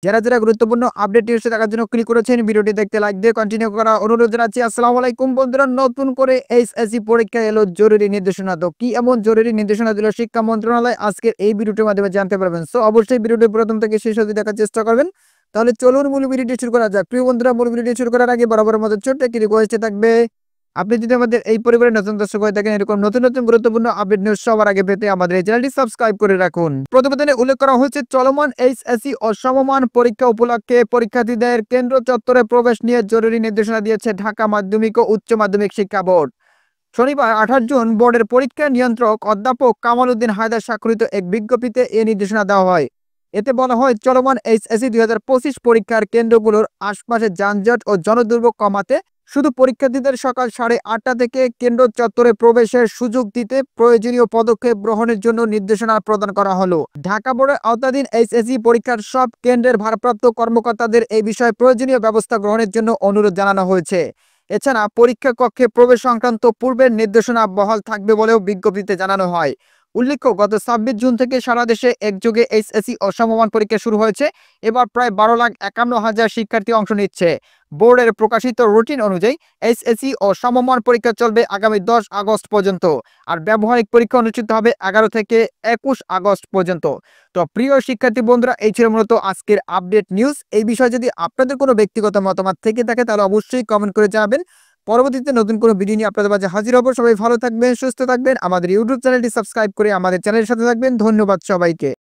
যারা গুরুত্বপূর্ণ আপডেট নিউজে দেখার জন্য ক্লিক করেছেন, ভিডিওটি দেখতে লাইক দিয়ে কন্টিনিউ করা অনুরোধ জানাচ্ছি। আসসালামু আলাইকুম বন্ধুরা, নতুন করে এইচএসসি পরীক্ষা এলো জরুরি নির্দেশনা। তো কি এমন জরুরি নির্দেশনা দিল শিক্ষা মন্ত্রণালয়, আজকের এই ভিডিওটির মাধ্যমে জানতে পারবেন। সো অবশ্যই ভিডিওটি প্রথম থেকে শেষ অবধি দেখার চেষ্টা করবেন। তাহলে চলুন মূল ভিডিওটি শুরু করা যাক। প্রিয় বন্ধুরা, মূল ভিডিওটি শুরু করার আগে বরাবর মতো ছোট্ট একটি রিকোয়েস্ট থাকবে, আপনি যদি আমাদের এই পরিবারের নতুন দর্শক হয়ে থাকেন, এরকম নতুন নতুন গুরুত্বপূর্ণ আপডেট নিউজ সবার আগে পেতে আমাদের এই চ্যানেলটি সাবস্ক্রাইব করে রাখুন। প্রতিবেদনে উল্লেখ করা হয়েছে, চলমান এইচএসসি ও সমমান পরীক্ষা উপলক্ষে পরীক্ষার্থীদের কেন্দ্র চত্বরে প্রবেশ নিয়ে জরুরি নির্দেশনা দিয়েছে ঢাকা মাধ্যমিক ও উচ্চ মাধ্যমিক শিক্ষা বোর্ড। শনিবার 28 জুন বোর্ডের পরীক্ষা নিয়ন্ত্রক অধ্যাপক কামাল উদ্দিন হায়দার স্বাক্ষরিত এক বিজ্ঞপ্তিতে এই নির্দেশনা দেওয়া হয়। এতে বলা হয়, চলমান এইচএসসি 2025 পরীক্ষার কেন্দ্রগুলোর আশপাশে যানজট ও জনদুর্ভোগ কমাতে শুধু পরীক্ষার্থীদের সকাল 8:30 থেকে কেন্দ্র চত্বরে প্রবেশের সুযোগ দিতে প্রয়োজনীয় পদক্ষেপ গ্রহণের জন্য নির্দেশনা প্রদান করা হলো। ঢাকা বোর্ডের আওতাধীন এইচএসসি পরীক্ষার সব কেন্দ্রের ভারপ্রাপ্ত কর্মকর্তাদের এই বিষয়ে প্রয়োজনীয় ব্যবস্থা গ্রহণের জন্য অনুরোধ জানানো হয়েছে। এছাড়া পরীক্ষা কক্ষে প্রবেশ সংক্রান্ত পূর্বের নির্দেশনা বহাল থাকবে বলেও বিজ্ঞপ্তিতে জানানো হয়। উল্লেখ্য, গত 26 জুন থেকে সারা দেশে একযোগে এইচএসসি ও সমমান পরীক্ষা শুরু হয়েছে। এবার প্রায় 12,51,000 শিক্ষার্থী অংশ নিচ্ছে। বোর্ডের প্রকাশিত রুটিন অনুযায়ী এইচএসসি ও সমমান পরীক্ষা চলবে আগামী 10 আগস্ট পর্যন্ত, আর ব্যবহারিক পরীক্ষা অনুষ্ঠিত হবে 11 থেকে 21 আগস্ট পর্যন্ত। তো প্রিয় শিক্ষার্থী বন্ধুরা, এই ছিল মূলত আজকের আপডেট নিউজ। এই বিষয়ে যদি আপনাদের কোনো ব্যক্তিগত মতামত থেকে থাকে তাহলে অবশ্যই কমেন্ট করে জানাবেন। পরবর্তীতে নতুন কোনো ভিডিও নিয়ে আপনাদের মাঝে হাজির হব। সবাই ভালো থাকবেন, সুস্থ থাকবেন। আমাদের ইউটিউব চ্যানেলটি সাবস্ক্রাইব করে আমাদের চ্যানেলের সাথে থাকবেন। ধন্যবাদ সবাইকে।